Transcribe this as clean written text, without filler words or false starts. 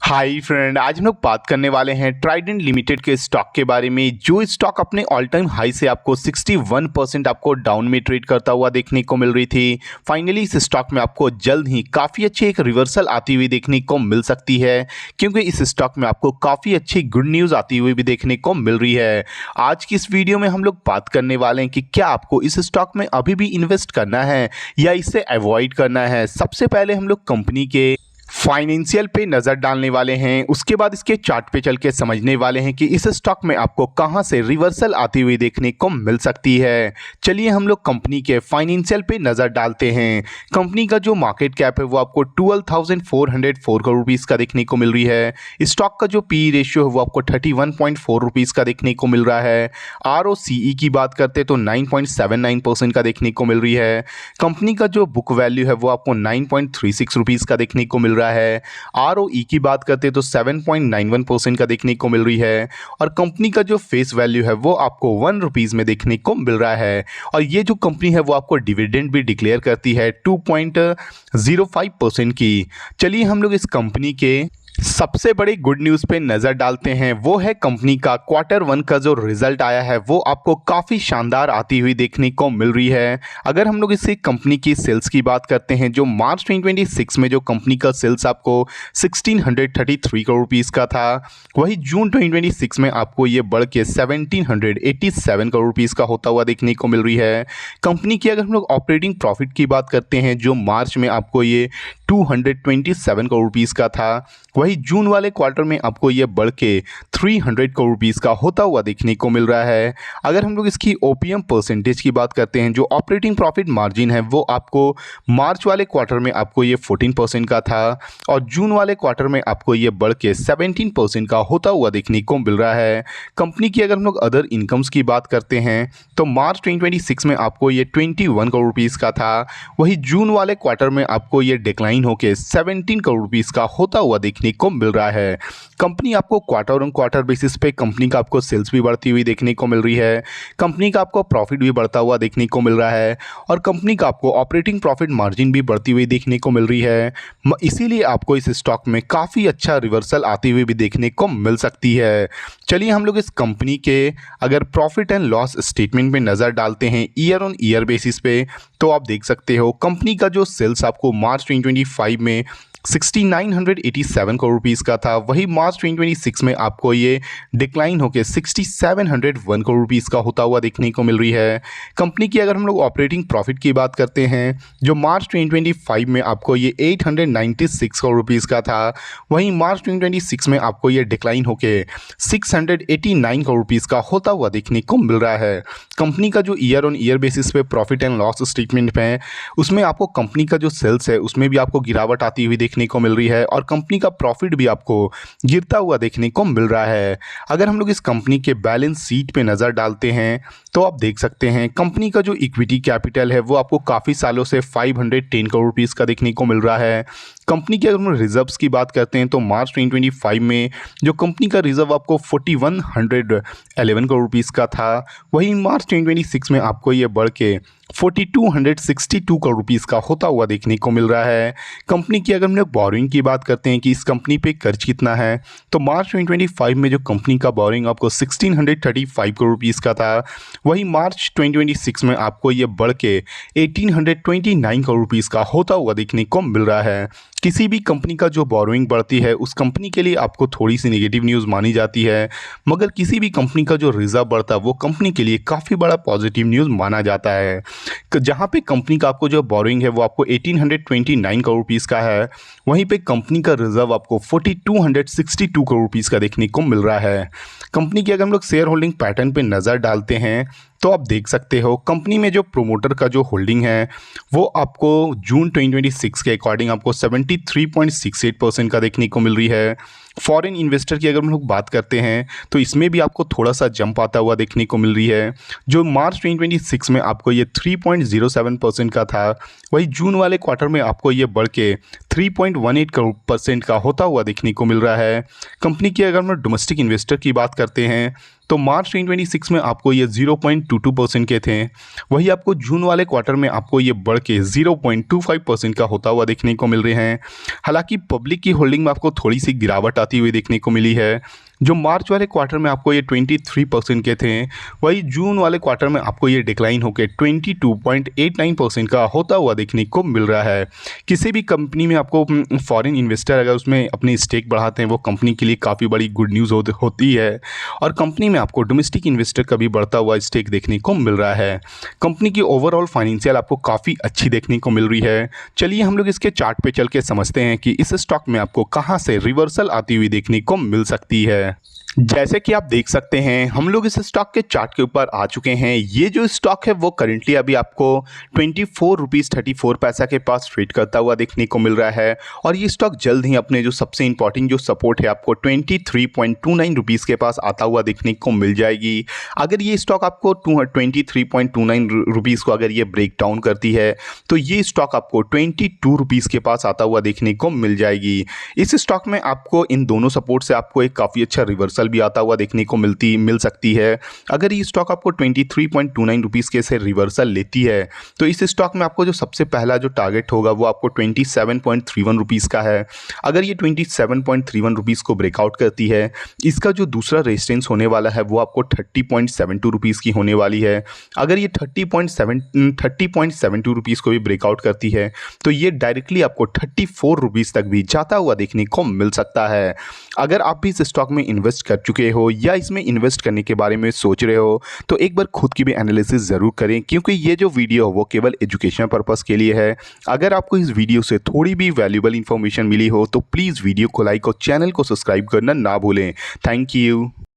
Hi friend, आज हम लोग बात करने वाले हैं ट्राइडेंट लिमिटेड के स्टॉक के बारे में। जो स्टॉक अपने ऑल टाइम हाई से आपको 61% आपको डाउन में ट्रेड करता हुआ देखने को मिल रही थी। फाइनली इस स्टॉक में आपको जल्द ही काफ़ी अच्छी एक रिवर्सल आती हुई देखने को मिल सकती है, क्योंकि इस स्टॉक में आपको काफ़ी अच्छी गुड न्यूज़ आती हुई भी देखने को मिल रही है। आज की इस वीडियो में हम लोग बात करने वाले हैं कि क्या आपको इस स्टॉक में अभी भी इन्वेस्ट करना है या इसे अवॉइड करना है। सबसे पहले हम लोग कंपनी के फाइनेंशियल पे नज़र डालने वाले हैं, उसके बाद इसके चार्ट पे चल के समझने वाले हैं कि इस स्टॉक में आपको कहां से रिवर्सल आती हुई देखने को मिल सकती है। चलिए हम लोग कंपनी के फाइनेंशियल पे नज़र डालते हैं। कंपनी का जो मार्केट कैप है वो आपको 12,404 करोड़ रुपीज़ का देखने को मिल रही है। स्टॉक का जो पी रेशियो है वो आपको 31.4 रुपीज़ का देखने को मिल रहा है। ROCE की बात करते तो 9.79% का देखने को मिल रही है। कंपनी का जो बुक वैल्यू है वो आपको 9.36 रुपीज़ का देखने को मिल रहा है। ROE की बात करते तो 7.91% का देखने को मिल रही है। और कंपनी का जो फेस वैल्यू है वो आपको 1 रुपीज़ में देखने को मिल रहा है। और ये जो कंपनी है वो आपको डिविडेंड भी डिक्लेयर करती है 2.05% की। चलिए हम लोग इस कंपनी के सबसे बड़ी गुड न्यूज़ पे नज़र डालते हैं। वो है कंपनी का Q1 का जो रिजल्ट आया है वो आपको काफ़ी शानदार आती हुई देखने को मिल रही है। अगर हम लोग इसी कंपनी की सेल्स की बात करते हैं, जो मार्च 2026 में जो कंपनी का सेल्स आपको 1633 करोड़ रुपीज़ का था, वही जून 2026 में आपको ये बढ़ के 1787 करोड़ रुपीज़ का होता हुआ देखने को मिल रही है। कंपनी की अगर हम लोग ऑपरेटिंग प्रॉफिट की बात करते हैं, जो मार्च में आपको ये 227 करोड़ रुपीज़ का था, वही जून वाले क्वार्टर में आपको ये बढ़ के 300 करोड़ रुपीज़ का होता हुआ देखने को मिल रहा है। अगर हम लोग इसकी OPM परसेंटेज की बात करते हैं, जो ऑपरेटिंग प्रॉफिट मार्जिन है वो आपको मार्च वाले क्वार्टर में आपको ये 14% का था और जून वाले क्वार्टर में आपको ये बढ़ के 17% का होता हुआ देखने को मिल रहा है। कंपनी की अगर हम लोग अदर इनकम्स की बात करते हैं तो मार्च 2026 में आपको ये 21 करोड़ रुपीज़ का था, वही जून वाले क्वार्टर में आपको ये डिक्लाइन होकर 17 करोड़ रुपीज़ का होता हुआ देखने को मिल रहा है। कंपनी आपको क्वार्टर ऑन क्वार्टर बेसिस पे कंपनी का आपको सेल्स भी बढ़ती हुई देखने को मिल रही है, कंपनी का आपको प्रॉफिट भी बढ़ता हुआ देखने को मिल रहा है और कंपनी का आपको ऑपरेटिंग प्रॉफिट मार्जिन भी बढ़ती हुई देखने को मिल रही है। इसीलिए आपको इस स्टॉक में काफ़ी अच्छा रिवर्सल आती हुई भी देखने को मिल सकती है। चलिए हम लोग इस कंपनी के अगर प्रॉफिट एंड लॉस स्टेटमेंट में नज़र डालते हैं ईयर ऑन ईयर बेसिस पे, तो आप देख सकते हो कंपनी का जो सेल्स आपको मार्च 2025 में 6987 करोड़ रुपीज़ का था, वही मार्च 2026 में आपको ये डिक्लाइन होकर 6701 करोड़ रुपीज़ का होता हुआ देखने को मिल रही है। कंपनी की अगर हम लोग ऑपरेटिंग प्रॉफिट की बात करते हैं, जो मार्च 2025 में आपको ये 896 करोड़ रुपीज़ का था, वहीं मार्च 2026 में आपको ये डिक्लाइन होकर 689 करोड़ रुपीज़ का होता हुआ देखने को मिल रहा है। कंपनी का जो ईयर ऑन ईयर बेसिस पे प्रॉफिट एंड लॉस स्टेटमेंट है, उसमें आपको कंपनी का जो सेल्स है उसमें भी आपको गिरावट आती हुई देखने को मिल रही है और कंपनी का प्रॉफिट भी आपको गिरता हुआ देखने को मिल रहा है। अगर हम लोग इस कंपनी के बैलेंस शीट पे नज़र डालते हैं तो आप देख सकते हैं कंपनी का जो इक्विटी कैपिटल है वो आपको काफ़ी सालों से 510 करोड़ रुपीज़ का देखने को मिल रहा है। कंपनी के अगर हम रिजर्व्स की बात करते हैं तो मार्च 2025 में जो कंपनी का रिजर्व आपको 4111 करोड़ रुपीज़ का था, वही मार्च 2026 में आपको ये बढ़ के 4262 करोड़ रुपीज़ का होता हुआ देखने को मिल रहा है। कंपनी की अगर हम लोग बोरिंग की बात करते हैं कि इस कंपनी पे कर्ज कितना है, तो मार्च 2025 में जो कंपनी का बोरिंग आपको 1635 करोड़ रुपीज़ का था, वही मार्च 2026 में आपको ये बढ़ के 1829 करोड़ रुपीज़ का होता हुआ देखने को मिल रहा है। किसी भी कंपनी का जो बोरोइंग बढ़ती है उस कंपनी के लिए आपको थोड़ी सी नेगेटिव न्यूज़ मानी जाती है, मगर किसी भी कंपनी का जो रिजर्व बढ़ता है वो कंपनी के लिए काफ़ी बड़ा पॉजिटिव न्यूज़ माना जाता है। जहाँ पे कंपनी का आपको जो बोरोइंग है वो आपको 1829 करोड़ रुपीज़ का है, वहीं पे कंपनी का रिजर्व आपको 4262 करोड़ रुपीज़ का देखने को मिल रहा है। कंपनी की अगर हम लोग शेयर होल्डिंग पैटर्न पे नज़र डालते हैं तो आप देख सकते हो कंपनी में जो प्रोमोटर का जो होल्डिंग है वो आपको जून 2026 के अकॉर्डिंग आपको 73.68% का देखने को मिल रही है, फॉरेन इन्वेस्टर की अगर हम लोग बात करते हैं तो इसमें भी आपको थोड़ा सा जंप आता हुआ देखने को मिल रही है। जो मार्च 2026 में आपको ये 3.07% का था, वही जून वाले क्वार्टर में आपको ये बढ़ के 3.18% का होता हुआ देखने को मिल रहा है। कंपनी की अगर हम डोमेस्टिक इन्वेस्टर की बात करते हैं तो मार्च 2026 में आपको ये 0.22% के थे, वही आपको जून वाले क्वार्टर में आपको ये बढ़ के 0.25% का होता हुआ देखने को मिल रहे हैं। हालांकि पब्लिक की होल्डिंग में आपको थोड़ी सी गिरावट आती हुई देखने को मिली है। जो मार्च वाले क्वार्टर में आपको ये 23% के थे, वही जून वाले क्वार्टर में आपको ये डिक्लाइन होकर 22.89% का होता हुआ देखने को मिल रहा है। किसी भी कंपनी में आपको फॉरेन इन्वेस्टर अगर उसमें अपनी स्टेक बढ़ाते हैं वो कंपनी के लिए काफ़ी बड़ी गुड न्यूज़ होती है, और कंपनी में आपको डोमेस्टिक इन्वेस्टर का भी बढ़ता हुआ स्टेक देखने को मिल रहा है। कंपनी की ओवरऑल फाइनेंशियल आपको काफ़ी अच्छी देखने को मिल रही है। चलिए हम लोग इसके चार्ट पे चल के समझते हैं कि इस स्टॉक में आपको कहां से रिवर्सल आती हुई देखने को मिल सकती है। जैसे कि आप देख सकते हैं हम लोग इस स्टॉक के चार्ट के ऊपर आ चुके हैं। ये जो स्टॉक है वो करेंटली अभी आपको 24.34 के पास ट्रेड करता हुआ देखने को मिल रहा है, और ये स्टॉक जल्द ही अपने जो सबसे इंपॉर्टेंट जो सपोर्ट है आपको 23.29 रुपीज़ के पास आता हुआ देखने को मिल जाएगी। अगर ये स्टॉक आपको 23.29 रुपीज़ को अगर ये ब्रेक डाउन करती है तो ये स्टॉक आपको 22 रुपीज़ के पास आता हुआ देखने को मिल जाएगी। इस स्टॉक में आपको इन दोनों सपोर्ट से आपको एक काफ़ी अच्छा रिवर्सल भी आता हुआ देखने को मिल सकती है। अगर ये स्टॉक आपको 23.29 रुपीज़ के से रिवर्सल लेती है तो इस स्टॉक में आपको जो सबसे पहला जो टारगेट होगा वो आपको 27.31 रुपीज़ का है। अगर ये 27.31 रुपीज़ को ब्रेकआउट करती है, इसका जो दूसरा रेजिस्टेंस होने वाला है वो आपको 30.72 रुपीज़ की होने वाली है। अगर ये 30.72 रुपीज़ को भी ब्रेकआउट करती है तो ये डायरेक्टली आपको 34 रुपीज़ तक भी जाता हुआ देखने को मिल सकता है। अगर आप भी इस स्टॉक में इन्वेस्ट कर चुके हो या इसमें इन्वेस्ट करने के बारे में सोच रहे हो तो एक बार खुद की भी एनालिसिस ज़रूर करें, क्योंकि ये जो वीडियो वो केवल एजुकेशन पर्पस के लिए है। अगर आपको इस वीडियो से थोड़ी भी वैल्यूएबल इंफॉर्मेशन मिली हो तो प्लीज़ वीडियो को लाइक और चैनल को सब्सक्राइब करना ना भूलें। Thank you.